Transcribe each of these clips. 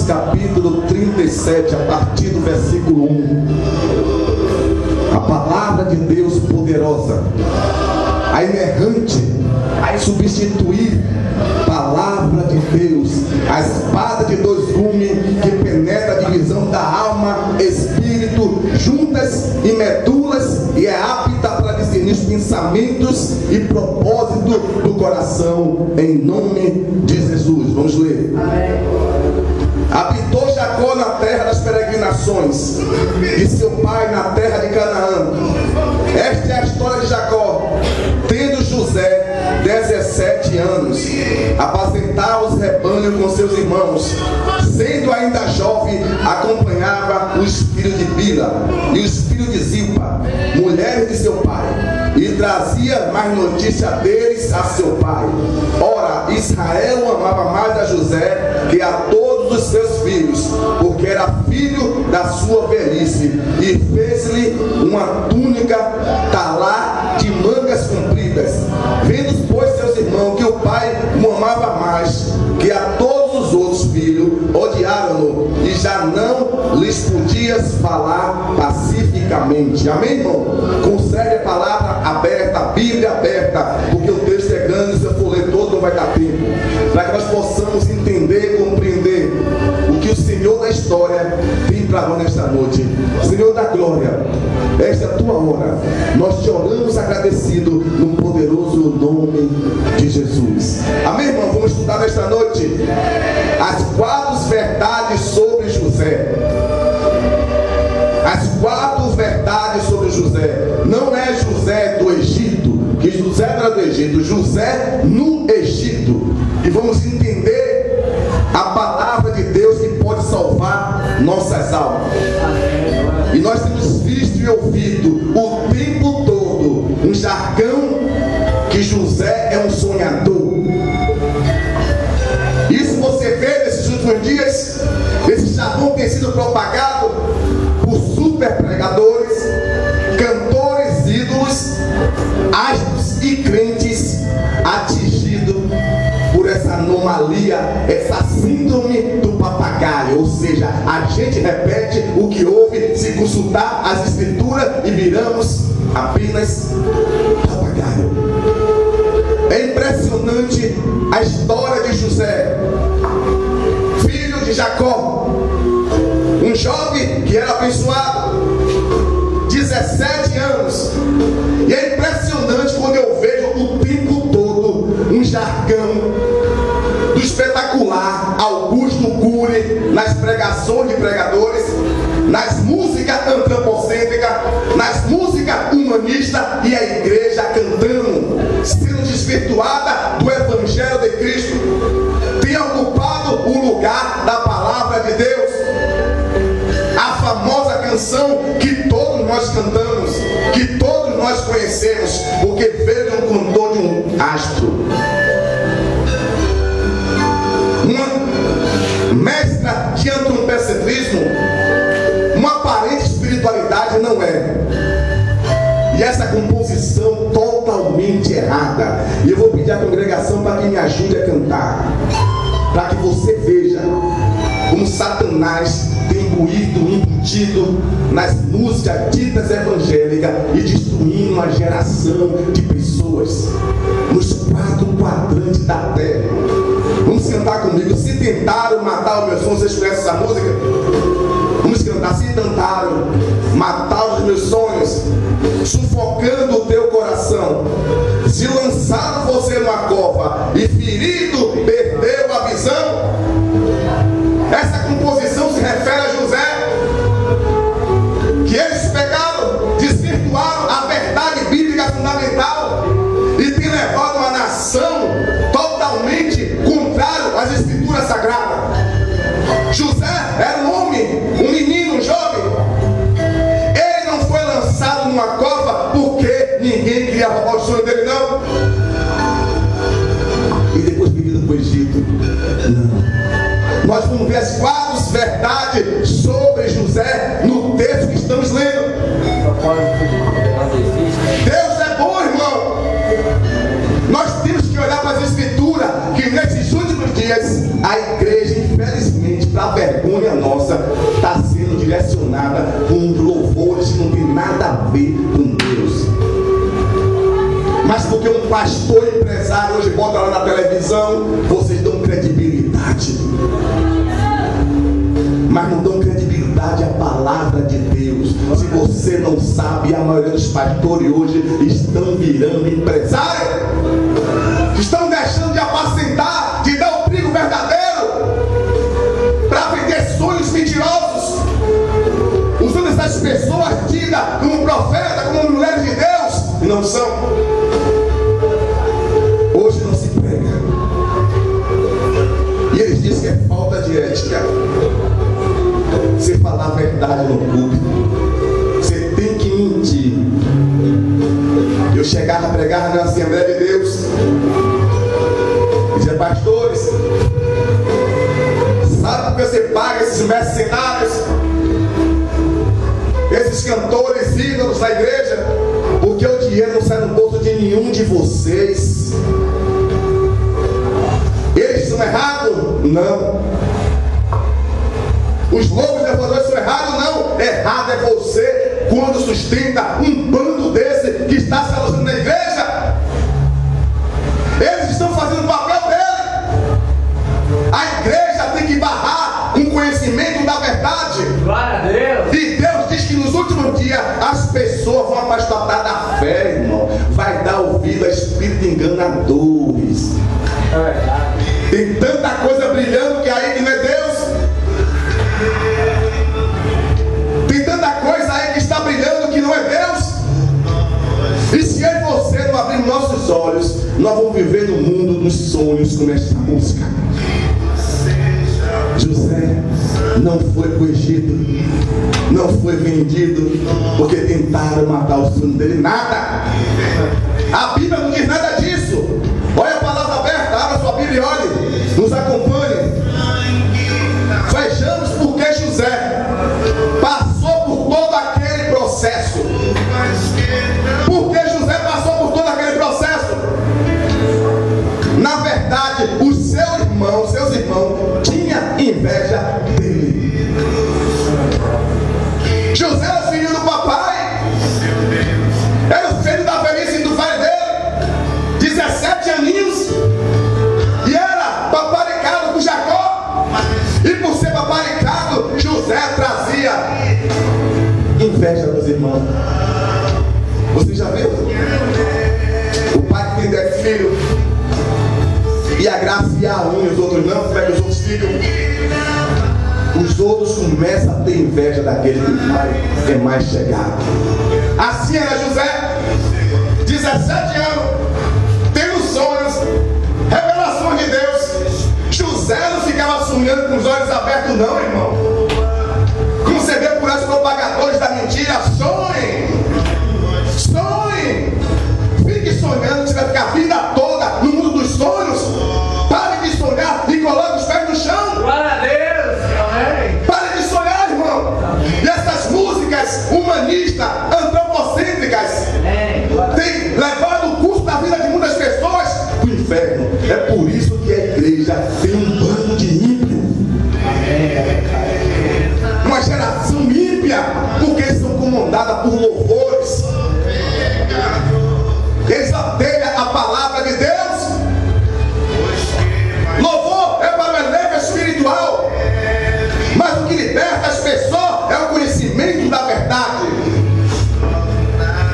capítulo 37, a partir do versículo 1. A palavra de Deus poderosa, a inerrante, a insubstituível palavra de Deus, a espada de dois gumes que penetra a divisão da alma, espírito, juntas e medulas, e é apta para discernir os pensamentos e propósito do coração, em nome de Jesus. Vamos ler. Habitou Jacó na terra das peregrinações de seu pai na terra de Canaã. Esta é a história de Jacó. Tendo José 17 anos, apacentava os rebanhos com seus irmãos. Sendo ainda jovem, acompanhava os filhos de Bila e os filhos de Zilpa, mulheres de seu pai, e trazia mais notícia deles a seu pai. Ora, Israel amava mais a José que a todos os seus filhos, porque era filho da sua velhice, e fez-lhe uma túnica talá de mangas compridas. Vendo, pois, seus irmãos que o pai o amava mais que a todos os outros filhos, odiaram-no, e já não lhes podias falar pacificamente. Amém, irmão? Conserve a palavra aberta, a Bíblia aberta, porque o texto é grande, se eu for ler todo não vai dar tempo, para que nós possamos entender e compreender o que o Senhor da história tem para nós nesta noite. Senhor da glória, esta é a tua hora, nós te oramos agradecido no poderoso nome de Jesus. Amém, irmão? Vamos estudar nesta noite as 4 verdades sobre José. As 4 verdades sobre José. Não é José do Egito, que José não era do Egito, José no Egito. E vamos entender a palavra de Deus que pode salvar nossas almas. E nós temos visto e ouvido o tempo todo um jargão que José é um sonhador. Isso você vê nesses últimos dias. Esse jargão tem sido propagado por super pregadores, cantores, ídolos, astros e crentes atingidos por essa anomalia, essa síndrome do papagaio. Ou seja, a gente repete o que ouve se consultar as escrituras e viramos apenas papagaio. É impressionante a história de José, filho de Jacó, um jovem que era abençoado, 17 anos. E é impressionante quando eu vejo o tempo todo um jargão do espetacular Augusto Cury nas pregações de pregadores, nas músicas antropocêntricas, nas músicas humanistas, e a igreja cantando, sendo desvirtuada do Evangelho de Cristo, tem ocupado o lugar da palavra de Deus. A famosa canção que todos nós cantamos, que todos nós conhecemos, porque veio de um cantor de um astro, uma mestra de antropocentrismo, uma aparente espiritualidade, não é. E essa composição totalmente errada. E eu vou pedir à congregação para que me ajude a cantar, para que você veja como Satanás tem embutido nas músicas ditas evangélicas e destruindo uma geração de pessoas nos 4 quadrantes da terra. Vamos cantar comigo. Se tentaram matar os meus sonhos. Vocês conhecem essa música? Vamos cantar. Se tentaram matar os meus sonhos, sufocando o teu coração, se lançaram você numa cova e ferido perdeu a visão. Essa composição se refere a José, que eles pegaram, desvirtuaram a verdade bíblica fundamental e tem levado uma nação totalmente contrário às escrituras sagradas. José era um homem, um menino, um jovem. Ele não foi lançado numa cova porque ninguém queria roubar o sonho dele, não. E depois vendido para o Egito, não. Nós vamos ver as 4 verdades sobre José no texto que estamos lendo. Deus é bom, irmão. Nós temos que olhar para as escrituras, que nesses últimos dias a igreja, infelizmente, para a vergonha nossa está sendo direcionada com louvores que não tem nada a ver com Deus. Mas porque um pastor empresário hoje bota lá na televisão, vocês dão credibilidade. Mas não dão credibilidade à palavra de Deus. Se você não sabe, a maioria dos pastores hoje estão virando empresários. Estão deixando de apacentar, de dar o trigo verdadeiro para vender sonhos mentirosos, usando essas pessoas tidas como profeta, como mulheres de Deus, e não são. Hoje não se prega. E eles dizem que é falta de ética. Você falar a verdade no público, você tem que mentir. Eu chegava a pregar na Assembleia de Deus, dizia: pastores, sabe por que você paga esses mercenários, esses cantores ídolos da igreja? Porque o dinheiro não sai no bolso de nenhum de vocês. Eles estão errados? Não. Os lobos devoradores são errados? Não. Errado é você quando sustenta um bando desse que está se alojando na igreja. Eles estão fazendo o papel dele. A igreja tem que barrar um conhecimento da verdade. Glória a Deus. E Deus diz que nos últimos dias as pessoas vão apostatar da fé, irmão. Vai dar ouvido a espíritos enganadores. É verdade. Tem tanta coisa brilhando que aí que não é Deus. Tem tanta coisa aí que está brilhando que não é Deus. E se eu e você não abrirmos nossos olhos, nós vamos viver no mundo dos sonhos com esta música. José não foi para o Egito, não foi vendido porque tentaram matar o sonho dele. Nada. A Bíblia não diz nada disso. Olha a palavra aberta, abra sua Bíblia e olhe, nos acompanhe. Vejamos porque José passou por todo aquele processo. Porque José passou por todo aquele processo. Na verdade, os seus irmãos tinham inveja dele. José era o filho do papai, era o filho da velhice do pai dele, 17 aninhos, e era paparicado por Jacó. E por ser paparicado, José trazia inveja dos irmãos. Você já viu? O pai que tem 10 filhos e agraciar um e os outros não, como é que os outros ficam? Os outros começam a ter inveja daquele que pai é mais chegado. Assim era José, 17 anos, tendo sonhos, revelações de Deus. José não ficava sonhando com os olhos abertos não, irmão. Como você vê por esses propagadores da mentira, sonhe. Sonhe. Fique sonhando, você vai ficar a vida toda no mundo dos sonhos. Pare de sonhar e coloque os pés no chão. Glória a Deus. Amém. Pare de sonhar, irmão. E essas músicas humanistas, antropocêntricas, têm levado o curso da vida de muitas pessoas para o inferno. É por isso que a igreja tem um bando de ímpio. Uma geração ímpia, porque eles são comandados por louvores. Eles odeiam a palavra de Deus. Louvor é para o elenco espiritual, mas o que liberta as pessoas é o conhecimento da verdade.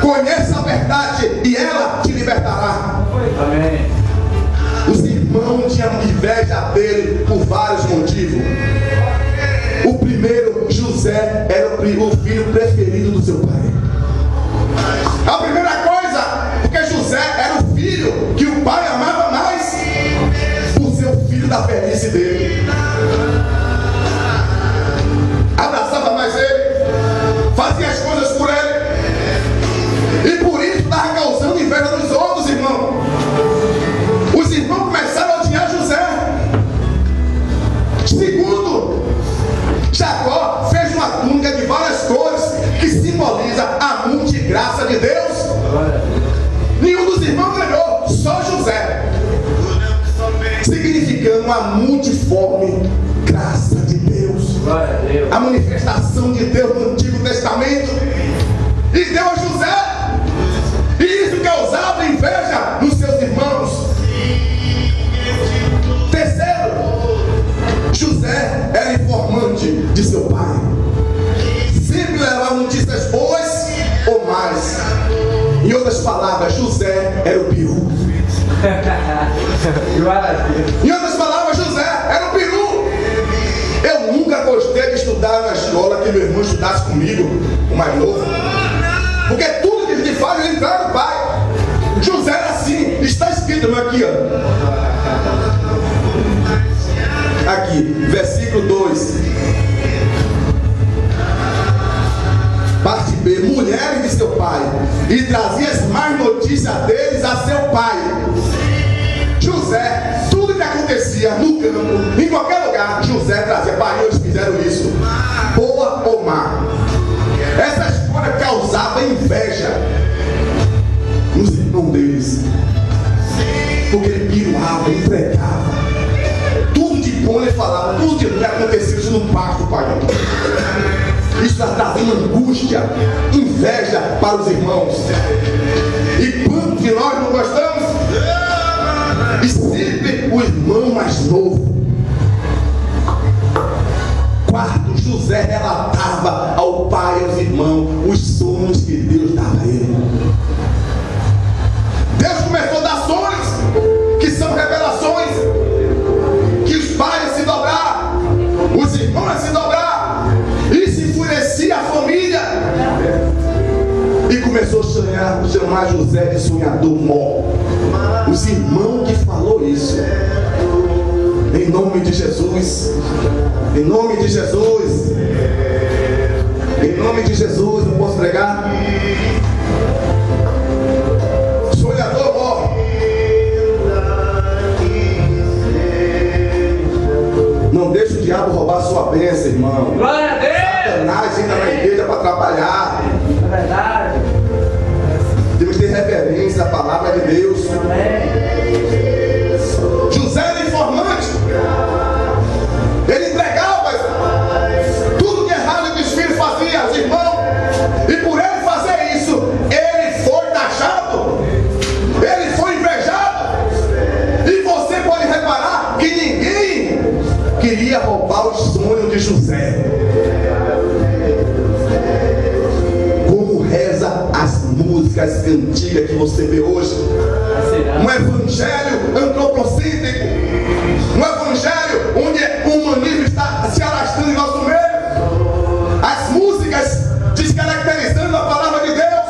Conheça a verdade e ela te libertará. Amém. Os irmãos tinham inveja dele por vários motivos. O primeiro, José era o filho preferido do seu pai. A primeira coisa, porque José era o filho que o pai amava mais por ser o filho da velhice dele. Abraçava mais ele, fazia as coisas por ele, e por isso estava causando inveja dos outros irmãos. Os irmãos começaram a odiar José. Segundo, Jacó fez uma túnica de várias cores que simboliza a multigraça de Deus. Nenhum dos irmãos ganhou, só José, significando a multiforme graça de Deus. Glória a Deus. A manifestação de Deus no Antigo Testamento. E deu a José. E isso causava inveja nos seus irmãos. Terceiro, José era informante de seu pai. Sempre levava notícias boas ou mais. Em outras palavras, José era o peru. Glória a Deus. Em outras palavras, José era o peru. Eu nunca gostei de estudar na escola que meu irmão estudasse comigo, o mais novo. Porque tudo que a gente faz, ele entra no pai. José era assim, está escrito aqui, ó. Aqui, versículo 2. Parte B. Mulheres de seu pai, e trazia as más notícias deles a seu pai. José, tudo que acontecia no campo, em qualquer lugar, José trazia. Pai, eles fizeram isso, boa ou má. Essa história causava inveja nos irmãos deles, porque ele piruava, entregava. Tudo de bom ele falava, tudo de ruim acontecia isso no pasto, pai. Isso está trazendo angústia, inveja para os irmãos. E quanto que nós não gostamos? E sempre o irmão mais novo. Quarto, José relatava ao pai e aos irmãos os sonhos que Deus dava a ele. Deus começou a dar sonhos, que são revelações, que os pais iam se dobrar, os irmãos iam se dobrar, e se enfurecia a família. E começou a chamar José de sonhador mó. Os irmãos que falou isso. Em nome de Jesus. Em nome de Jesus. Em nome de Jesus, eu posso pregar? Sonhador mó. Não deixe o diabo roubar sua bênção, irmão. Glória a Deus. Satanás entra na igreja para atrapalhar. É verdade. Temos que ter reverência à palavra de Deus. José era informante. Ele entregava tudo que errado que os filhos faziam, os irmãos. E por ele fazer isso, ele foi taxado. Ele foi invejado. E você pode reparar que ninguém queria roubar o sonho de José. Como reza as músicas antigas que você vê hoje. Um evangelho antropocêntrico. Um evangelho onde o humanismo está se alastrando em nosso meio. As músicas descaracterizando a palavra de Deus.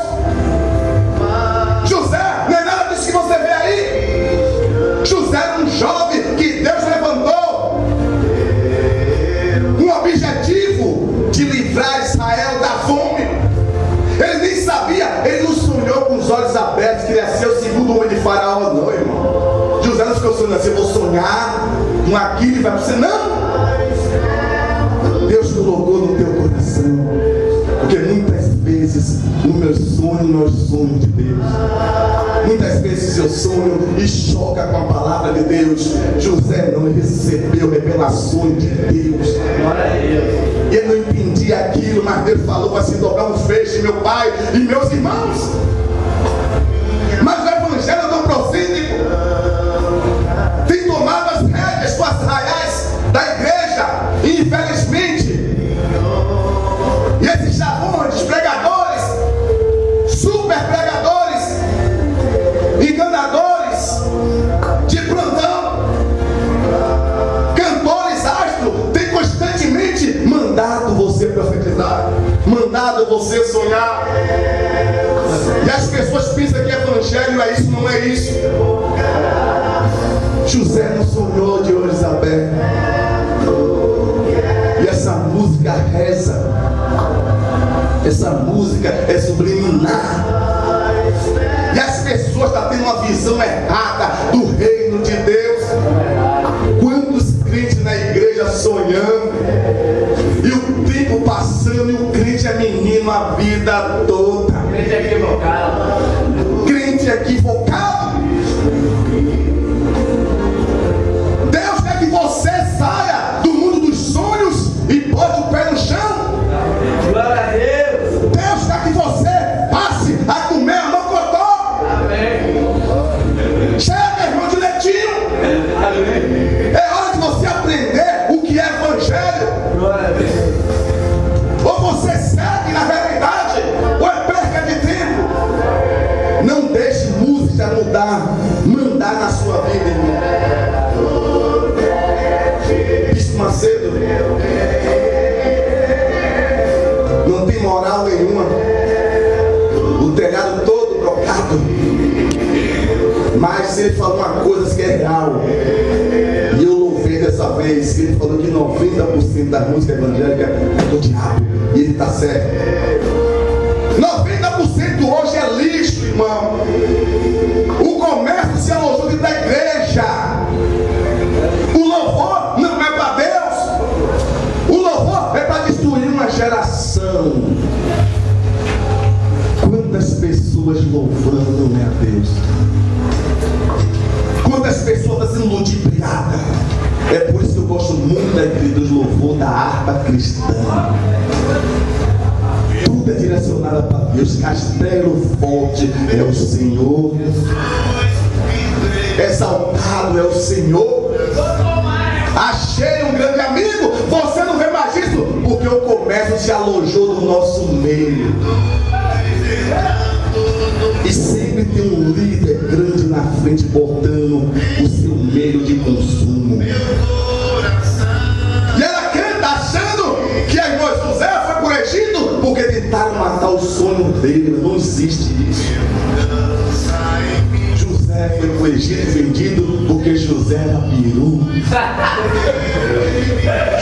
José não é nada disso que você vê aí. José era um jovem que Deus levantou um objetivo de livrar Israel da fome. Ele nem sabia, ele não sonhou com os olhos abertos que ele ia ser o segundo homem de Faraó, não, irmão. José não ficou sonhando assim, eu vou sonhar com aquilo e vai para você, não. Deus colocou no teu coração, porque muitas vezes o meu sonho não é o sonho de Deus. Muitas vezes eu sonho e choca com a palavra de Deus. José não recebeu revelações de Deus. Glória a Deus. Ele não entendia aquilo, mas Deus falou para se dobrar um feixe, meu pai e meus irmãos. Mas o evangelho não procídico tem tomado as rédeas com as raiais da igreja, e infelizmente, e esses chavões, pregadores, super pregadores, enganadores de plantão, cantores astros, têm constantemente mandado você profetizar, mandado você sonhar. E as pessoas pensam que evangelho é isso, não é isso. José não sonhou de olhos abertos. E essa música reza. Essa música é subliminar. E as pessoas estão tendo uma visão errada do reino de Deus. Quantos crentes na igreja sonhando, e o tempo passando, e o crente é menino a vida toda. Crente equivocado. Crente equivocado. Deus quer que você saia do mundo dos sonhos e possa ele falou uma coisa que é real. E eu louvei dessa vez, que ele falou que 90% da música evangélica é do diabo. E ele está certo. 90% hoje é lixo, irmão. O comércio se alojou dentro da igreja. O louvor não é para Deus. O louvor é para destruir uma geração. Quantas pessoas louvando, né, a Deus? Quantas pessoas estão sendo ludibriadas? É por isso que eu gosto muito dos louvor da harpa cristã. Tudo é direcionado para Deus. Castelo forte é o Senhor. Exaltado é o Senhor. Achei um grande amigo. Você não vê mais isso, porque o comércio se alojou no nosso meio. E sempre tem um líder grande na frente botando o seu meio de consumo. E ela crente achando que a irmã José foi para o Egito porque tentaram matar o sonho dele. Não existe isso. José foi para o Egito vendido porque José era peru.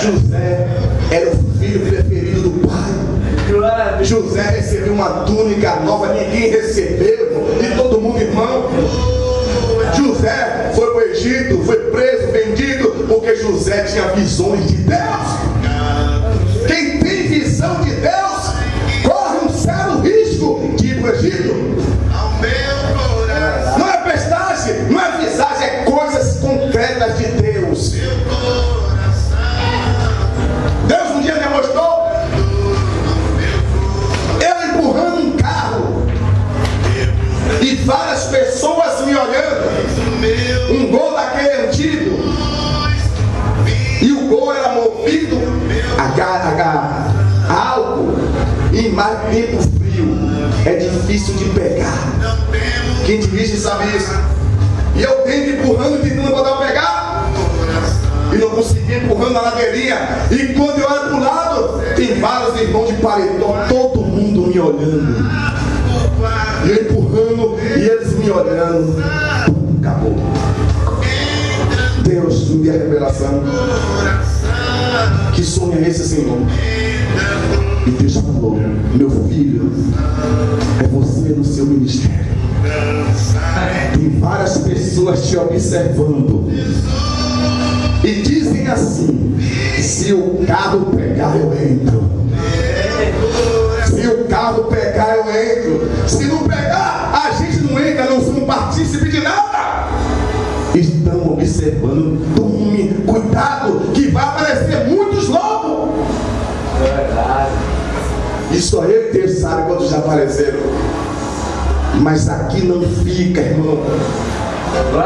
José era o filho preferido do pai. José recebeu uma túnica nova, ninguém recebeu, e todo mundo irmão. José foi para o Egito, foi preso, vendido, porque José tinha visões de Deus. Quem tem visão de Deus corre um sério risco de ir para o Egito. Não é pestagem, não é visagem, é coisas concretas de Deus. Deus um dia demonstrou empurrando um carro e várias pessoas me olhando, um gol daquele antigo, e o gol era movido a álcool e mais tempo frio, é difícil de pegar. Quem dirige sabe isso. E eu tento empurrando, tentando botar o pegar, e não consegui, empurrando na ladeirinha. E quando eu olho para o lado, tem vários irmãos de paletó, todo mundo me olhando. E eu empurrando e eles me olhando. Acabou. Deus me deu a revelação. Que sonho é esse, Senhor? E Deus falou: meu filho, é você no seu ministério. Tem várias pessoas te observando e dizem assim: se o carro pegar, eu entro. Se o carro pegar, eu entro. Se não pegar, a gente não entra, não somos partícipe de nada. Estão observando. Tome cuidado, que vai aparecer muitos lobos. É verdade. E só eu e Deus sabe quantos já apareceram. Mas aqui não fica, irmão.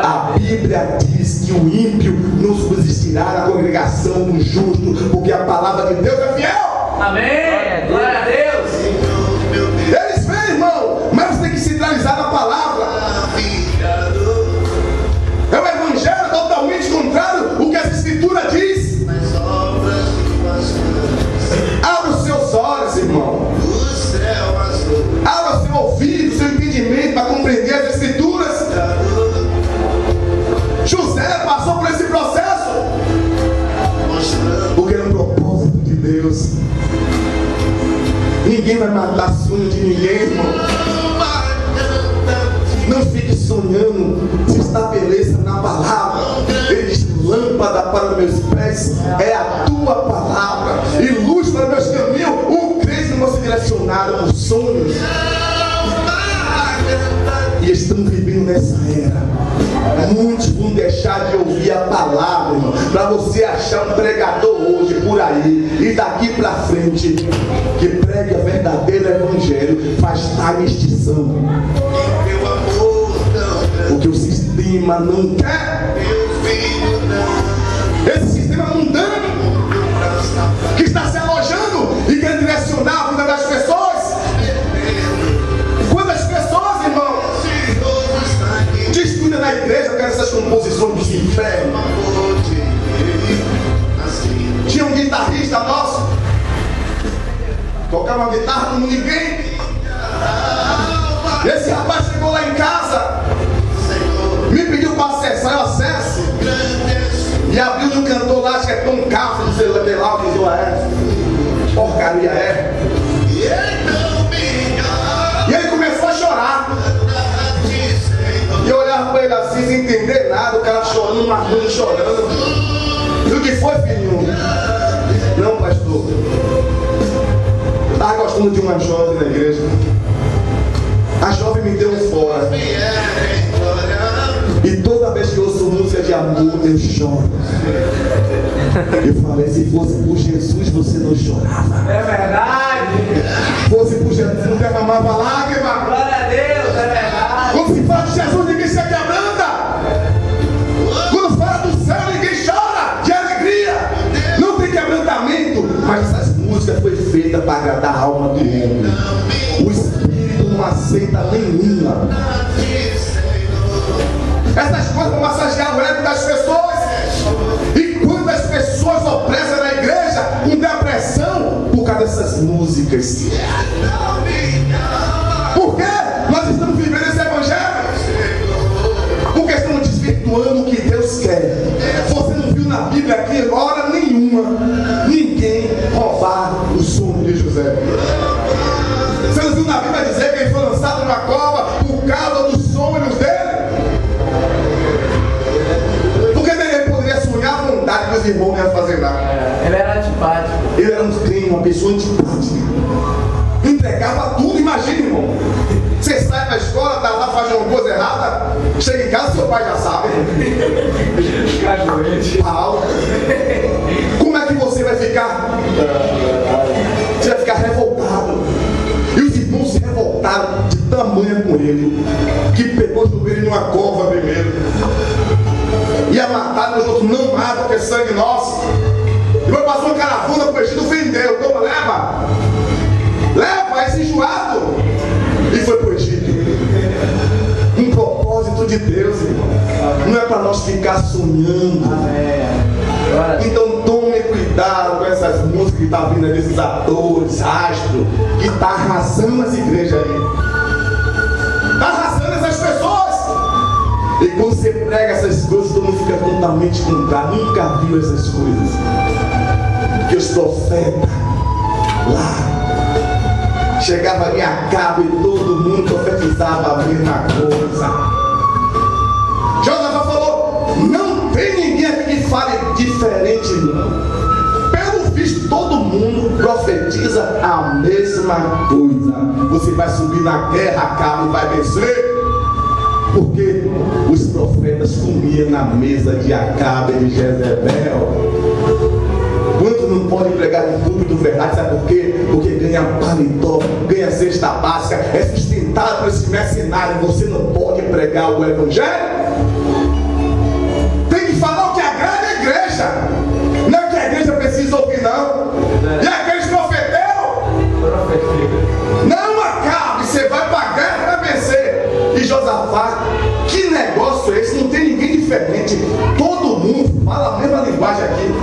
A Bíblia diz que o ímpio não subsistirá na congregação do justo, porque a palavra de Deus é fiel. Amém. Glória a Deus. Eles vêm, irmão, mas você tem que centralizar na palavra. É o evangelho totalmente contrário ao que essa escritura diz. Abra os seus olhos, irmão. Abra o seu ouvido, seu entendimento para compreender as escrituras. José passou por esse processo porque era um propósito de Deus. Ninguém vai matar sonho de ninguém, irmão. Não fique sonhando, se estabeleça na palavra. Ele diz: lâmpada para meus pés é a tua palavra e luz para meus caminhos. O crente não vai ser direcionado por sonhos. E estamos vivendo nessa era. Muitos vão deixar de ouvir a palavra, irmão, para você achar um pregador hoje por aí e daqui para frente que pregue o verdadeiro evangelho, faz estar em extinção. Porque o sistema não quer. Esse sistema mundano que está se alojando e quer direcionar a vida das pessoas. Quantas pessoas, irmão, descuida na igreja com essas composições dos infernos. Tinha um guitarrista nosso, tocava uma guitarra como ninguém. Esse rapaz chegou lá em casa, me pediu abriu de um cantor lá, acho que é Tom Castro, não sei lá o que zoa é. Porcaria é. E ele começou a chorar. E eu olhava para ele assim, sem entender nada, o cara chorando, marcando, chorando. E o que foi, filhinho? Não, pastor. Eu estava gostando de uma jovem na igreja. A jovem me deu um fora. E toda vez que eu ouço música de amor, eu choro. Eu falei, se fosse por Jesus, você não chorava. É verdade. Fosse por Jesus, não derramava lágrima. Glória a Deus, é verdade. Quando se fala de Jesus, ninguém se quebranta. Quando fala do céu, ninguém chora de alegria. Não tem quebrantamento. Mas essas músicas foram feitas para agradar a alma do homem. O espírito não aceita nenhuma. Essas coisas vão massagear o ego das pessoas. E quantas pessoas opressam na igreja com depressão por causa dessas músicas? Por quê? Nós estamos vivendo esse evangelho porque estamos desvirtuando o que Deus quer. Você não viu na Bíblia aqui, hora nenhuma, ninguém roubar o sono de José. Você não viu na Bíblia dizer que ele foi lançado numa cova por causa dos sonhos dele? Porque ele poderia sonhar à vontade que os irmãos não iam fazer nada. Ele era antipático. Ele era um crime, uma pessoa antipática. Entregava tudo, imagina, irmão. Você sai da escola, tá lá, faz uma coisa errada, chega em casa, seu pai já sabe. Paulo. Como é que você vai ficar? Você vai ficar revoltado. E os irmãos se revoltaram de tamanho com ele, que pegou o joelho numa cova primeiro. Ia matar, os outros não matam, porque é sangue nosso. Depois passou uma caravana pro Egito, vendeu. Toma, leva. Leva esse enjoado. E foi pro Egito. Um propósito de Deus, irmão. Não é para nós ficar sonhando. Então tome cuidado com essas músicas que estão vindo desses atores, astros, que está arrasando as igrejas aí. Está arrasando essas pessoas. E quando você prega essas coisas, todo mundo fica totalmente contrário. Nunca viu essas coisas. Porque os profetas lá chegava em Acabe e todo mundo profetizava a mesma coisa. Josafá falou: não tem ninguém aqui que fale diferente, não. Pelo visto, todo mundo profetiza a mesma coisa. Você vai subir na guerra, Acabe vai vencer. Porque os profetas comiam na mesa de Acabe e de Jezebel. Quantos não podem pregar no púlpito verdade? Sabe por quê? Porque ganha paletó, ganha cesta básica, é sustentado por esse mercenário. Você não pode pregar o evangelho. Tem que falar o que agrada a igreja. Não é o que a igreja precisa ouvir, não. E aqueles profeteiros? Não, Acabe, você vai para a guerra para vencer. E Josafá, que negócio é esse? Não tem ninguém diferente. Todo mundo fala a mesma linguagem aqui.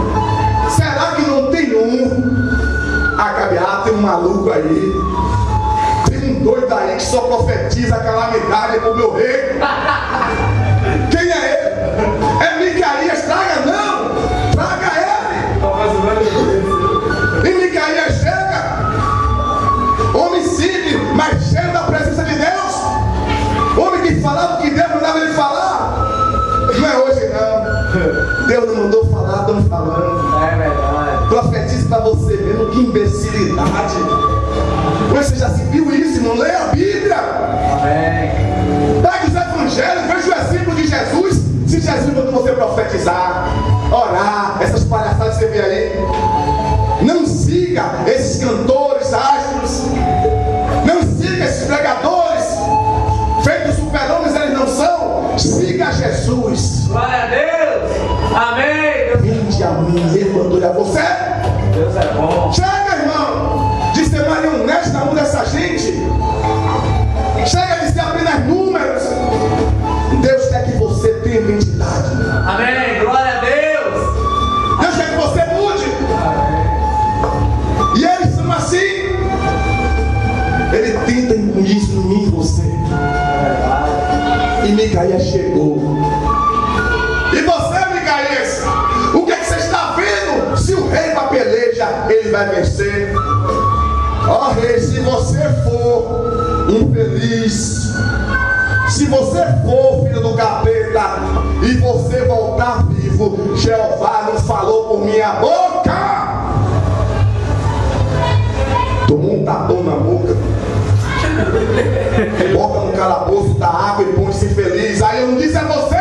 Será que não tem um? Acabe, tem um maluco aí. Tem um doido aí que só profetiza a calamidade pro meu rei. Quem é ele? É Micaías, traga não! Traga ele! E Micaías chega, homicídio, mas cheio da presença de Deus. Homem que falava o que Deus mandava ele falar. Não é hoje não. Deus não mandou falar, estamos falando. É verdade. Profetize para você mesmo, que imbecilidade. Você já se viu isso, irmão? Leia a Bíblia. Amém. Pega os evangelhos, veja o exemplo de Jesus. Se Jesus mandou você profetizar, orar, essas palhaçadas que você vê aí. Não siga esses cantores astros. Não siga esses pregadores. Feitos super-homens, eles não são. Siga Jesus. Glória a Deus. Amém. Vinde a mim, eu adoro a você. Deus é bom. Chega, irmão, de ser marionete na mão dessa gente. Chega de ser apenas números. Deus quer que você tenha identidade. Amém. Glória a Deus. Deus quer que você mude. Amém. E eles são assim. Ele tenta imbuir isso em mim e você. E Micaías chegou. E você, Micaías, o que vai vencer. Ó rei, se você for infeliz, se você for filho do capeta e você voltar vivo, Jeová não falou por minha boca. Tomou um tapão na boca, bota no calabouço da água e põe-se infeliz. Aí eu não disse a você?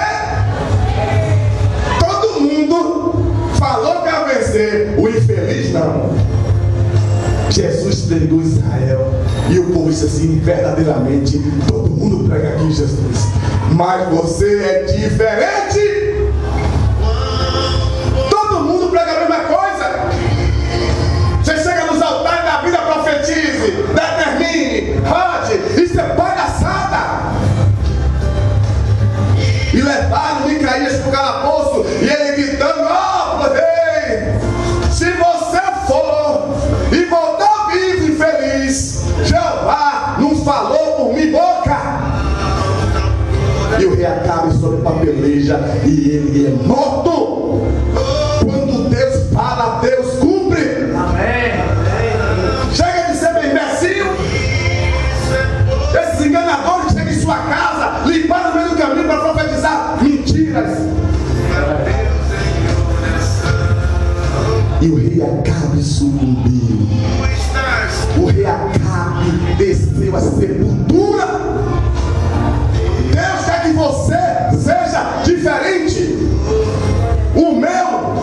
Todo mundo falou que ia vencer, o infeliz não. Jesus pregou Israel e o povo disse assim: verdadeiramente todo mundo prega aqui Jesus, mas você é diferente. Todo mundo prega a mesma coisa. Você chega nos altares da vida, profetize, determine, rode, isso é palhaçada. E levaram Micaías para o calabouço e ele gritando: ó rei, se você for e voltar vivo e feliz, Jeová não falou por minha boca. E o rei Acabe sobre a peleja e ele é morto. Quando Deus fala, Deus cumpre. Amém. Chega de ser bem imbecil. Esses enganadores chegam em sua casa, lhe param no meio do caminho para profetizar mentiras. E o rei Acabe sucumbiu. O rei Acabe desceu a sepultura. Deus quer que você seja diferente. O meu,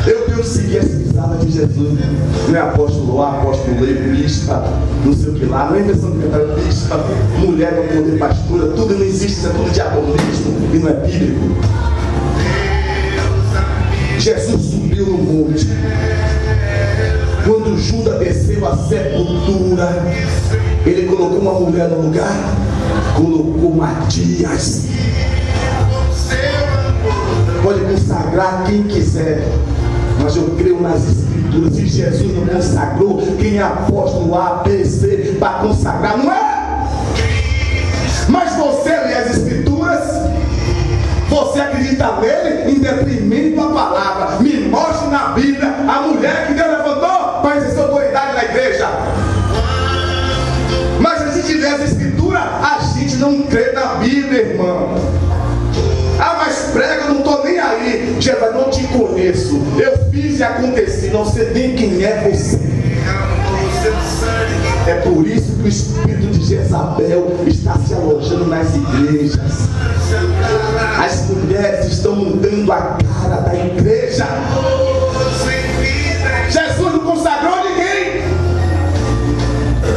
eu tenho que seguir essa pisada de Jesus. Não é apóstolo A, apóstolo B, bispa, não sei o que lá. Não é invenção de cantar bispa, mulher não poder pastora. Tudo não existe, isso é tudo diabolismo e não é bíblico. Jesus subiu no monte. Quando Judas desceu a sepultura, ele colocou uma mulher no lugar, colocou Matias. Pode consagrar quem quiser, mas eu creio nas escrituras. Se Jesus não consagrou, quem é apóstolo A, B, C para consagrar, não é? Mas você lê as escrituras, você acredita nele em detrimento da palavra. Me mostre na Bíblia a mulher que Deus levantou para exercer autoridade na igreja. Mas a gente lê as escrituras, a gente não crê na Bíblia, irmão. Ah, mas prega, eu não estou nem aí. Jesus, não te conheço. Eu fiz e aconteci. Não sei nem quem é você. É por isso que o espírito de Jezabel está se alojando nas igrejas. As mulheres estão mudando a cara da igreja. Jesus não consagrou ninguém.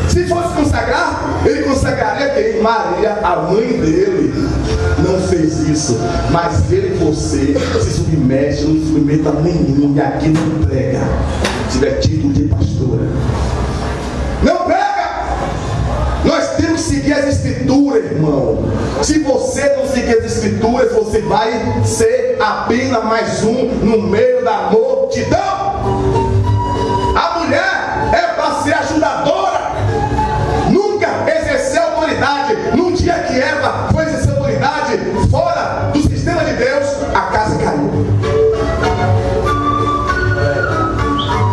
Se fosse consagrar, ele consagraria quem? Maria, a mãe dele. Não fez isso. Mas ele e você se submete, não submeta nenhum. E aqui não prega. Se tiver título de pastora, não prega. Nós temos que seguir as escrituras, irmão. Se você não seguir as escrituras, você vai ser apenas mais um no meio da multidão. A mulher é para ser ajudadora, nunca exercer autoridade. No dia que Eva foi exercer autoridade fora do sistema de Deus, a casa caiu.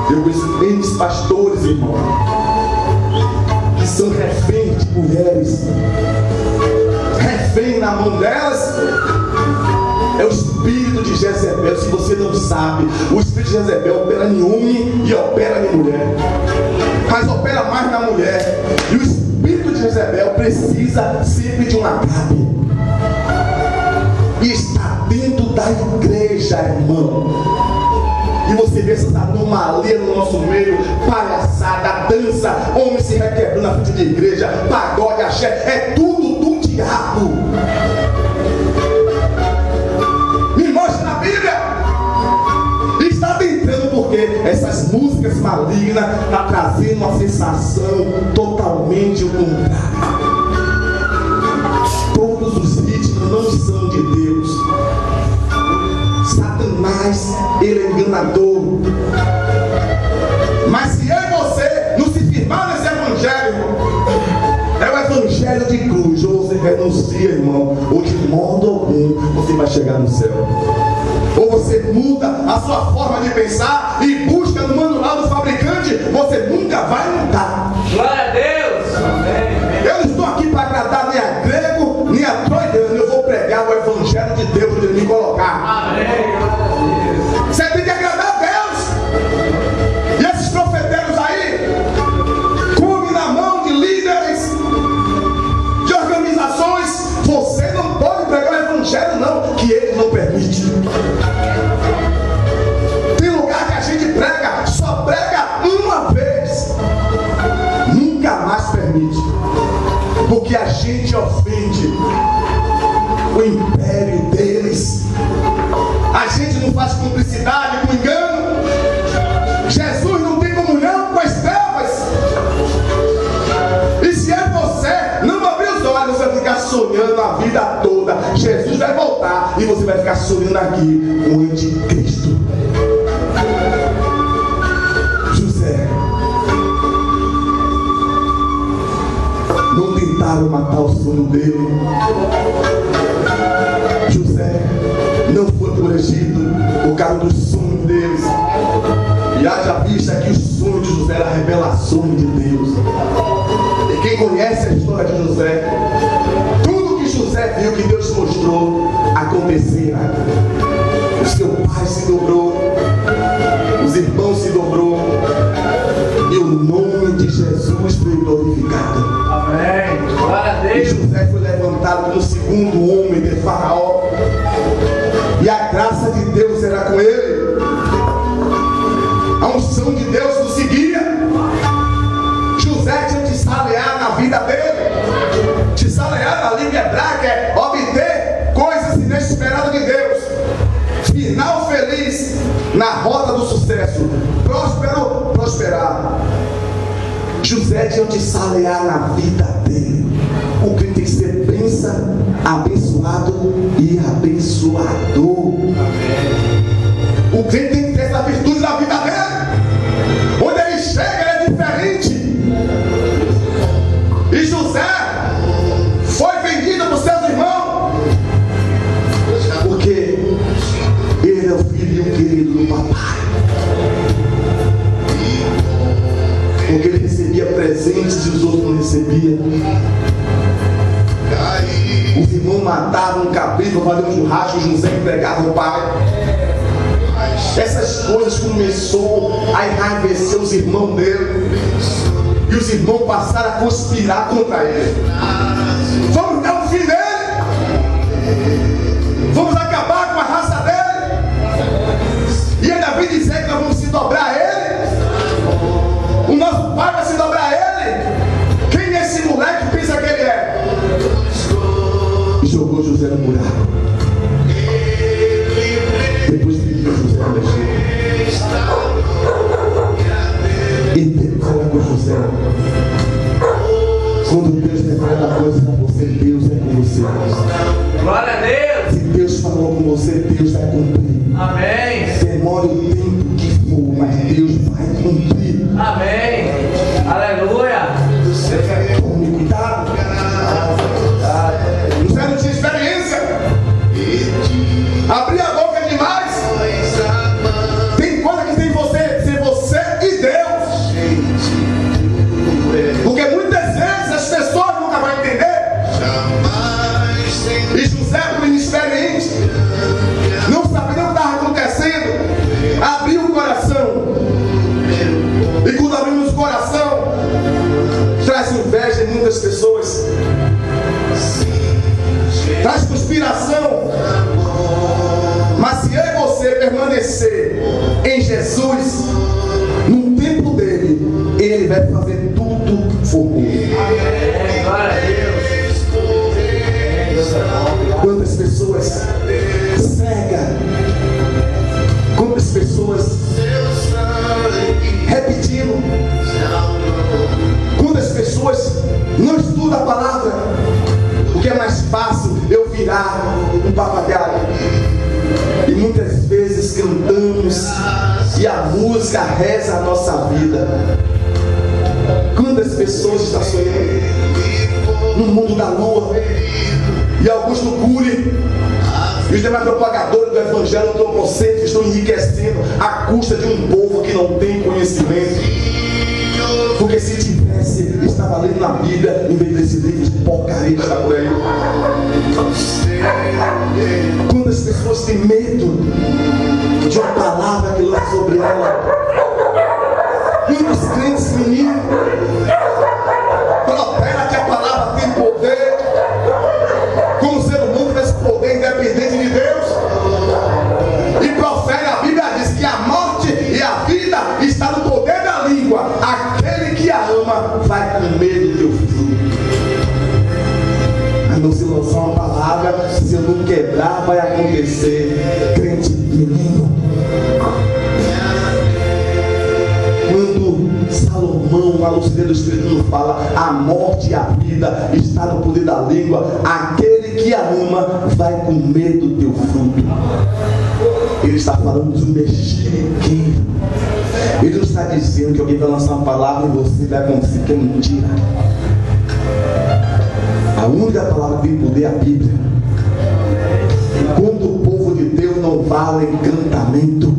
Eu conheço grandes pastores, irmão, que são reféns de mulheres. Refém na mão delas é o espírito de Jezebel. Se você não sabe, o espírito de Jezebel opera em homem e opera em mulher, mas opera mais na mulher. E o espírito de Jezebel precisa sempre de um Acabe. E está dentro da igreja, irmão. E você vê essas anomalias no nosso meio, palhaçada, dança, homem se requebrando na frente de igreja, pagode, axé, é tudo do diabo. Me mostra na Bíblia. Está tentando, porque essas músicas malignas estão trazendo uma sensação totalmente o contrário. Todos os ritmos não são de Deus. Satanás, ele é enganador. Mas se eu e você não se firmar nesse evangelho, é o evangelho de cruz. Ou você renuncia, irmão, ou de modo algum você vai chegar no céu. Ou você muda a sua forma de pensar e busca no manual do fabricante você nunca vai mudar. Glória a Deus. Amém. Eu não estou aqui para agradar nem a grego, nem a troiano. Eu vou pregar o evangelho de Deus onde ele me colocar. Amém. Glória a Deus. Você tem que agradar a Deus. E esses profeteiros aí, come na mão de líderes, de organizações. Você não pode pregar o evangelho não, que ele não permite. Tem lugar que a gente prega, só prega uma vez, nunca mais permite, porque a gente ofende o império deles. A gente não faz cumplicidade com engano. Jesus não tem comunhão com as trevas. E se é você, não abrir os olhos, você vai ficar sonhando a vida toda. Jesus vai voltar e você vai ficar sonhando aqui com o anticristo. José, não tentaram matar o sonho dele. José não foi para o Egito por causa dos sonhos deles. E haja vista que os sonhos de José eram revelações de Deus. E quem conhece a história de José, tudo que José viu, que Deus mostrou, acontecerá. O seu pai se dobrou, os irmãos se dobrou, e o nome de Jesus foi glorificado. Amém. Glória a E Deus. José foi levantado como o segundo homem de Faraó, e a graça de Deus era com ele. A unção de Deus o seguia. José tinha que salear na vida dele. Te salear na língua hebraica é obter coisas inesperadas de Deus. Final feliz na roda do sucesso. Próspero, prosperar. José tinha que salear na vida dele. O crente tem que ser bênção, abençoado e abençoador. O crente tem que ter essa virtude na vida dele. Onde ele chega, ele é diferente. E José foi vendido por seus irmãos, porque ele é o filho querido do papai. Porque ele recebia presentes e os outros não recebiam. Os irmãos matavam um cabrito para fazer um churrasco, José entregava o pai. Essas coisas começou a enraivecer os irmãos dele. E os irmãos passaram a conspirar contra ele. Vamos dar um fim nele. Vamos acabar com a raça dele. E ainda vem dizer que nós vamos se dobrar a ele. O nosso pai vai se dobrar a ele. Quem é esse moleque que pensa que ele é? E jogou José no buraco. Depois pediu José no Egito. E Deus era com José. Quando Deus revela coisas a você, Deus é com você. Glória a Deus. Se Deus falou com você, Deus vai cumprir. Amém. Demore o tempo que for, mas Deus vai cumprir. Amém. Aleluia. Tome cuidado. José não tinha experiência. Abrir a boca é demais. Tem coisa que tem você, ser você e Deus. Porque muitas vezes as pessoas nunca vão entender. E José, por inexperiente, não sabia o que estava acontecendo, abriu o coração. E quando abrimos o coração, traz inveja em muitas pessoas, traz conspiração. Mas se eu e você permanecer em Jesus, no tempo dele, ele vai fazer tudo por ele. Glória a Deus. Quantas pessoas cegas, quantas pessoas repetindo, quantas pessoas não estudam a palavra, porque é mais fácil eu virar um papagaio. E muitas vezes cantamos e a música reza a nossa vida. Quantas pessoas estão sonhando no mundo da lua? E Augusto Cury e os demais propagadores do evangelho antropocêntrico estão enriquecendo à custa de um povo que não tem conhecimento. lendo na Bíblia, em vez desse livro de porcaria que está por aí. Quantas pessoas têm medo de uma palavra que lança sobre ela? Muitos crentes meninos protelam que a palavra tem poder, como o ser humano tivesse poder independente de Deus, e profere. A Bíblia diz que a morte e a vida está no poder da língua. Aquele que a ama vai comer do teu fruto. Mas não se lançar uma palavra, se eu não quebrar, vai acontecer. Crente menino, quando Salomão, a lucidez do Espírito, nos fala: a morte e a vida está no poder da língua, aquele que a ama vai comer do teu fruto. Ele está falando de um mexeriqueiro. Ele não está dizendo que alguém vai lançar uma palavra e você vai acontecer, que é mentira. A única palavra que tem poder é a Bíblia. Quando o povo de Deus não fala encantamento,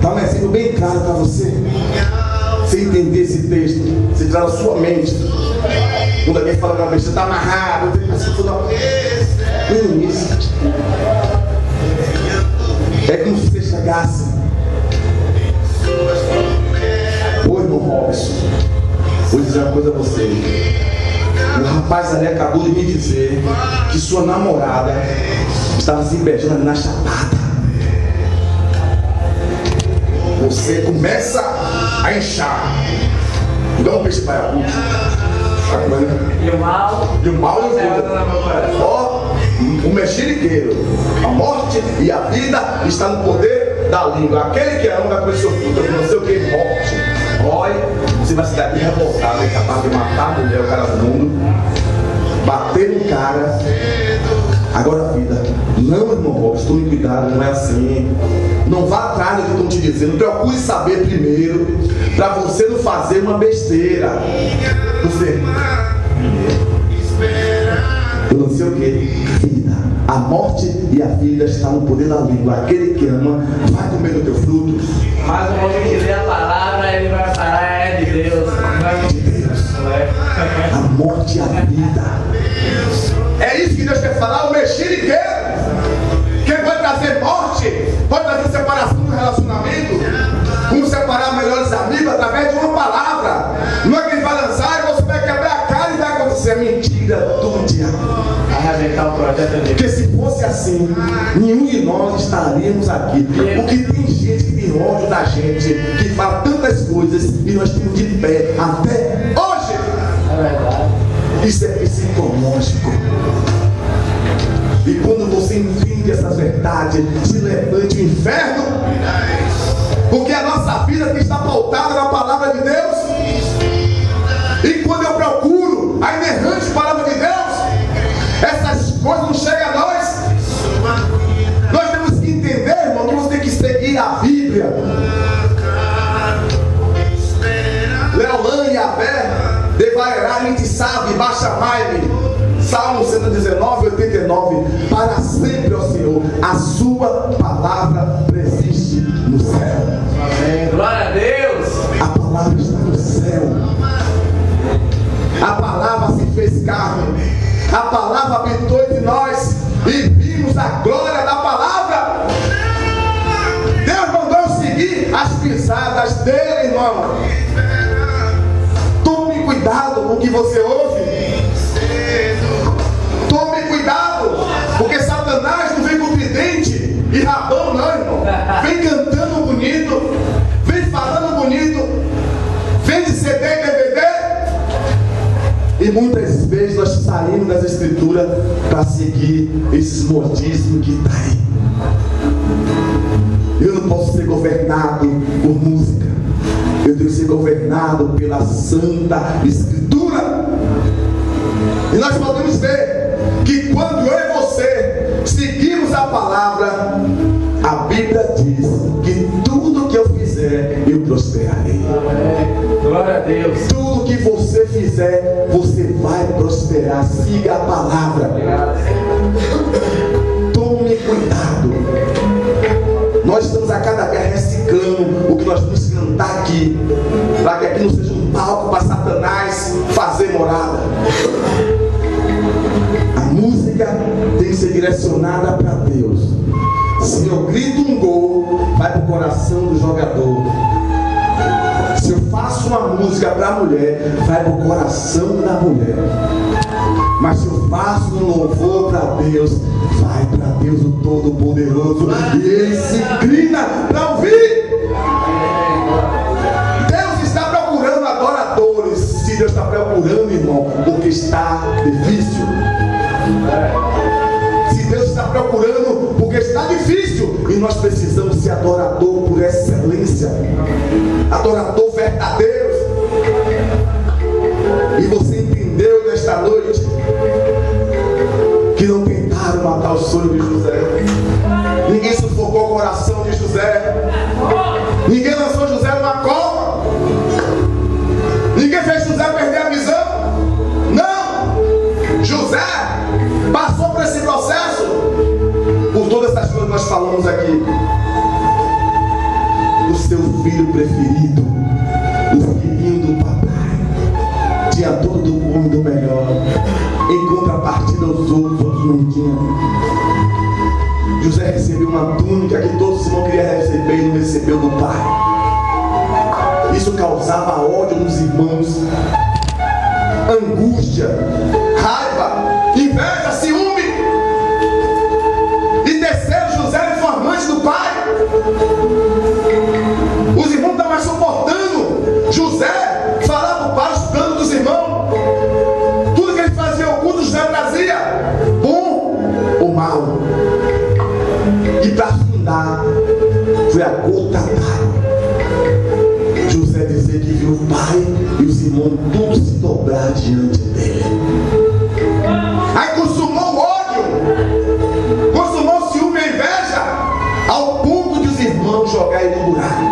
dá um exemplo bem claro para você. Você entender esse texto, você traz na sua mente. Quando alguém fala para você, está amarrado, no início, é como se você chegasse: oi, irmão Robson, vou dizer uma coisa a você. O rapaz ali acabou de me dizer que sua namorada estava se beijando ali na chapada. Você começa a inchar, igual um peixe baiacu. E o mal? E o mal e o bem. Ó, o mexeriqueiro. A morte e a vida está no poder da língua. Aquele que ama vai comer seu fruto. Não sei o que, morte. Olha, você vai se dar revoltado, é capaz de matar a mulher, o cara do mundo, bater no cara. Agora a vida. Não, irmão Robson, tome cuidado, não é assim. Não vá atrás do que estão te dizendo. Procure saber primeiro, para você não fazer uma besteira. Você, eu não sei o que. Vida. A morte e a vida está no poder da língua. Aquele que ama vai comer do teu fruto. Mas o homem que lê a palavra, ele vai falar: é de Deus. Não é de Deus. A morte e a vida. É isso que Deus quer falar. O mexeriqueiro, que pode trazer morte, pode trazer separação no relacionamento. Como separar melhores amigos através de uma palavra. Não é que ele vai lançar e você vai quebrar a cara e vai acontecer. É mentira do diabo. Arrebentar o projeto dele. Porque se fosse assim, nenhum de nós estaríamos aqui. Porque tem gente que tem ódio da gente, que fala tantas coisas e nós estamos de pé até hoje. É verdade. Isso é psicológico. E quando você entende essas verdades, se levante o inferno. Porque a nossa vida que está pautada na palavra de Deus. E quando eu procuro a inerrante palavra de Deus, essas coisas não chegam a nós. Nós temos que entender, irmão, que você tem que seguir a Bíblia. Leolã e Abé, Devairá, a gente sabe, baixa mais. Salmo 119, 89. Para sempre, ó Senhor, a sua palavra persiste no céu. Amém. Glória a Deus. A palavra está no céu. A palavra se fez carne. A palavra habitou entre nós e vimos a glória da palavra. Deus mandou seguir as pisadas dele, irmão. Tome cuidado com o que você ouve. Tome cuidado, porque Satanás não vem com tridente e rabão, não, irmão. Vem cantando bonito, vem falando bonito, vem de CD e DVD. E muitas vezes nós saímos das escrituras para seguir esses modismos que está aí. Eu não posso ser governado por música. Eu tenho que ser governado pela Santa Escritura. E nós podemos ver que quando eu e você seguimos a palavra, a Bíblia diz que tudo que eu fizer, eu prosperarei. Amém. Glória a Deus. Tudo que você fizer, você vai prosperar. Siga a palavra. Tome cuidado. Nós estamos a cada dia reciclando o que nós vamos cantar aqui, para que aqui não seja um palco algo para Satanás fazer morada. A música tem que ser direcionada para Deus. Se eu grito um gol, vai para o coração do jogador. Se eu faço uma música para a mulher, vai para o coração da mulher. Mas se eu faço um louvor para Deus, vai para Deus o Todo-Poderoso. E Ele se inclina para ouvir. Deus está procurando adoradores. Se Deus está procurando, irmão, porque está difícil. Se Deus está procurando, porque está difícil. E nós precisamos ser adorador por excelência. Adorador verdadeiro. E você entendeu nesta noite que não tentaram matar o sonho de José. Ninguém sufocou o coração de José. Ninguém lançou José numa cova. Ninguém fez José perder a visão. Não! José passou por esse processo, por todas essas coisas que nós falamos aqui. O seu filho preferido, o filhinho do papai, tinha todo do bom e do melhor. Em contrapartida aos outros não tinham. José recebeu uma túnica que todos os irmãos queriam receber e não recebeu do pai. Isso causava ódio nos irmãos, angústia, raiva, inveja, ciúme. E terceiro, José era informante do pai. Os irmãos não estavam mais suportando José falar para o pai os planos dos irmãos. Tudo que ele fazia oculto, José trazia, bom ou mal. E para findar, foi a gota d'água. José dizer que viu o pai e os irmãos tudo se dobrar diante dele. Aí consumou o ódio, consumou o ciúme e a inveja, ao ponto de os irmãos jogar ele no buraco.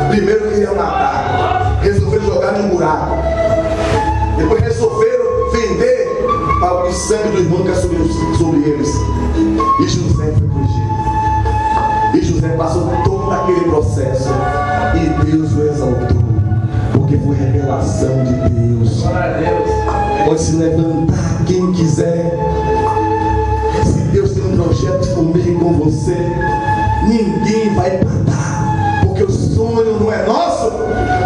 Primeiro queriam matar, resolveram jogar no buraco. Depois resolveram vender para que o sangue do irmão caia sobre eles. E José foi protegido. E José passou todo aquele processo. E Deus o exaltou. Porque foi revelação de Deus. Pode se levantar quem quiser. Se Deus tem um projeto comigo e com você, ninguém vai parar. Porque o sonho não é nosso.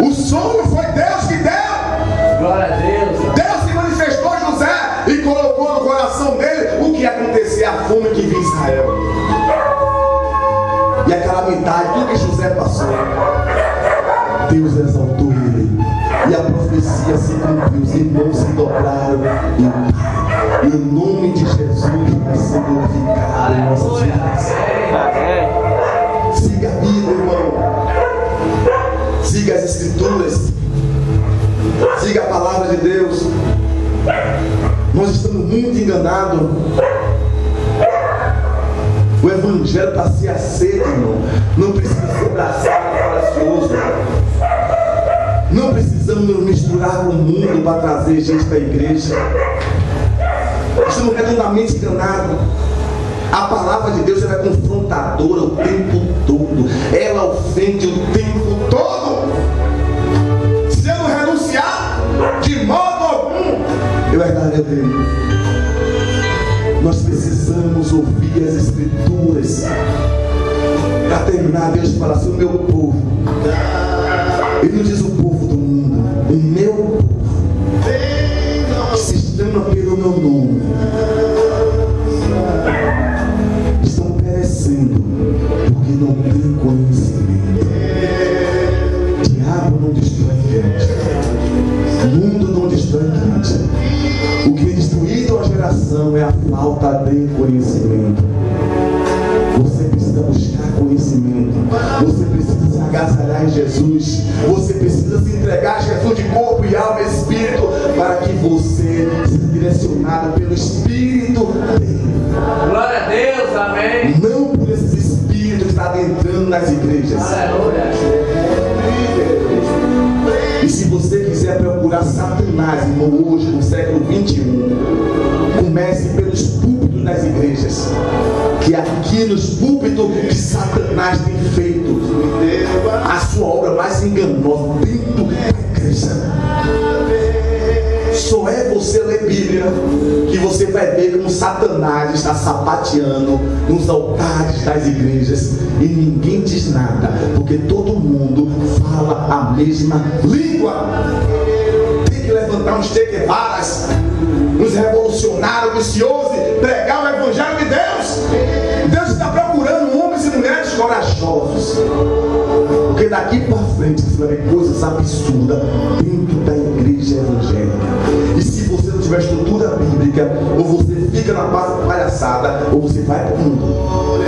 O sonho foi Deus que deu. Glória a Deus. Deus se manifestou a José e colocou no coração dele o que ia acontecer, a fome que vinha em Israel. E a calamidade, tudo que José passou, Deus exaltou ele. E a profecia se cumpriu, os irmãos se dobraram e o nome de Jesus vai ser glorificado em nossas vidas. Siga a vida, irmão. Siga as Escrituras. Siga a palavra de Deus. Nós estamos muito enganados. O evangelho para ser aceito, irmão, não precisa ser abraçado e falacioso. Não precisamos nos misturar com o mundo para trazer gente para a igreja. Estamos redondamente enganados. A palavra de Deus ela é confrontadora o tempo todo. Ela ofende o tempo todo. Se eu não renunciar de modo algum, eu herdarei o reino. Nós precisamos ouvir as Escrituras. Para terminar, Deus fala assim: o meu povo. Ele não diz o povo do mundo, o meu povo, que se chama pelo meu nome, estão perecendo porque não tem conhecimento. O diabo não destrói crente, o mundo não destrói crente. O que tem destruído a geração é a falta de conhecimento. Você precisa buscar conhecimento. Você precisa se agasalhar em Jesus. Você precisa se entregar a Jesus de corpo e alma e espírito, para que você seja direcionado pelo Espírito dele. Glória a Deus, amém. Não por esse espírito que está adentrando nas igrejas. Aleluia. E se você quiser procurar Satanás, irmão, hoje no século 21, comece pelos púlpitos das igrejas. Que aqui nos púlpitos que Satanás tem feito. A sua obra mais enganosa dentro da igreja. Só é você ler Bíblia que você vai ver como Satanás está sapateando nos altares das igrejas e ninguém diz nada, porque todo mundo fala a mesma língua. Tem que levantar uns Che Guevaras, uns revolucionários viciosos, pregar o Evangelho de Deus. Deus está procurando homens e mulheres corajosos, porque daqui para frente você vai ver coisas absurdas dentro da igreja evangélica. E se você não tiver estrutura bíblica, ou você fica na base palhaçada, ou você vai para o mundo.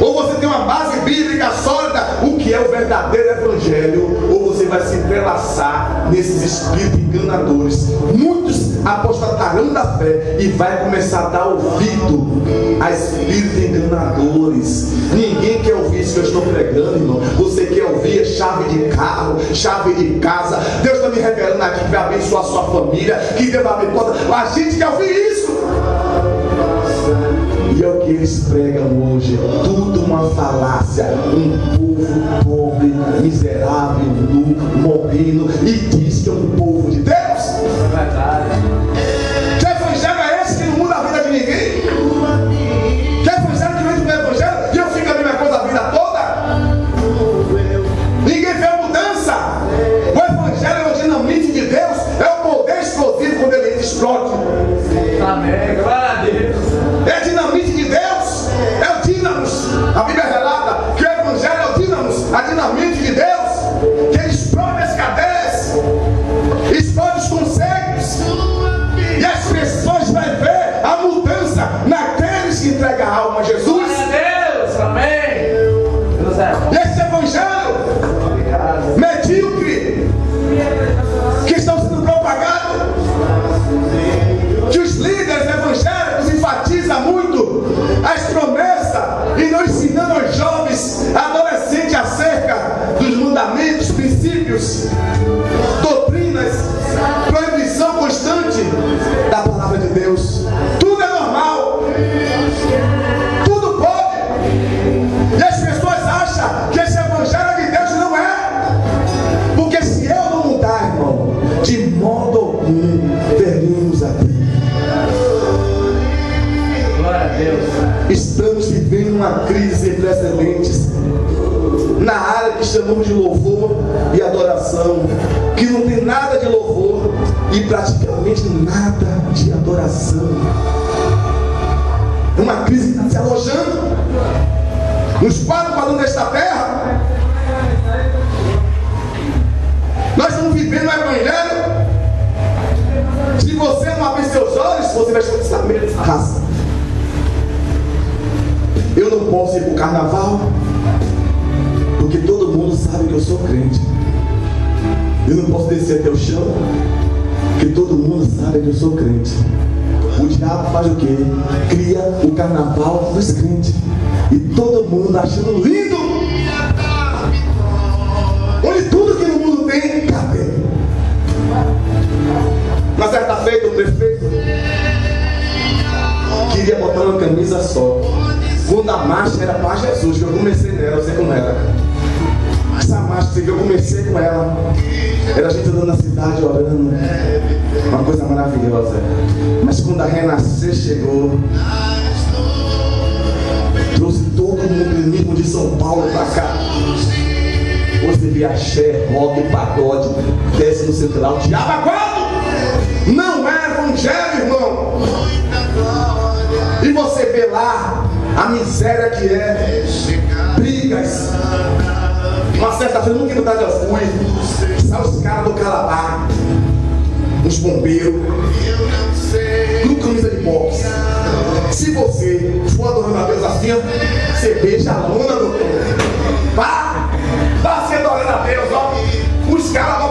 Ou você tem uma base bíblica sólida, o que é o verdadeiro evangelho, ou você vai se entrelaçar nesses espíritos enganadores. Muitos apostatarão da fé e vai começar a dar ouvido a espíritos enganadores. Ninguém quer ouvir isso que eu estou pregando, irmão. Você quer ouvir chave de carro, chave de casa. Deus está me revelando aqui que vai abençoar a sua família, que Deus vai abençoar. A gente quer ouvir isso. E é o que eles pregam hoje, tudo uma falácia. Um povo pobre, miserável, nu, morrendo, e diz que é um povo de Deus. É verdade. Que evangelho é esse que não muda a vida de ninguém? Que evangelho que vem do evangelho e eu fico a mesma coisa a vida toda? Ninguém vê a mudança. O evangelho é o dinamite de Deus, é o poder explosivo quando ele explode. Amém. Glória a Deus. É dinamite de Deus, é o dínamos. A Bíblia relata que o evangelho é o dínamos, a dinamite de Deus, que ele explode as cadeias, explode os conceitos, e as pessoas vão ver a mudança naqueles que entregam a alma a Jesus. Glória a Deus. Amém. Deus é bom. E esse evangelho medíocre que estão sendo propagados, que os líderes evangélicos enfatizam muito as promessas e não ensinando aos jovens, adolescentes acerca dos mandamentos, princípios, doutrinas, proibição constante da palavra de Deus. Tudo é normal, tudo pode, e as pessoas acham que esse evangelho de Deus não é, porque se eu não mudar, irmão, de modo algum teremos aqui. Glória a Deus. Estamos vivendo uma crise sem precedentes na área que chamamos de louvor e adoração, que não tem nada de louvor e praticamente nada de adoração. É uma crise que está se alojando nos quatro quadrantes desta terra. Nós estamos vivendo o evangelho. Se você não abrir seus olhos, você vai estar na mesma raça. Eu não posso ir para o carnaval, porque todo mundo sabe que eu sou crente. Eu não posso descer até o chão, porque todo mundo sabe que eu sou crente. O diabo faz o quê? Cria o carnaval dos crentes, e todo mundo achando lindo, onde tudo que no mundo tem cabe. Na certa feita, o prefeito queria botar uma camisa só. Quando a marcha era para Jesus, que eu comecei nela, eu sei como era. Essa marcha que eu comecei com ela, era a gente andando na cidade orando, uma coisa maravilhosa. Mas quando a Renascer chegou, trouxe todo mundo mesmo de São Paulo para cá. Você vê axé, rock, pagode, desce no central, diabo aguado! Não é evangelho, irmão. E você vê lá a miséria que é, brigas. Uma certa feira, nunca vontade eu fui, sai os caras do Calabar, os bombeiros, com camisa de boxe. Se você for adorando a Deus assim, você beija a lona, doutor. Vá se adorando a Deus, ó. Os caras vão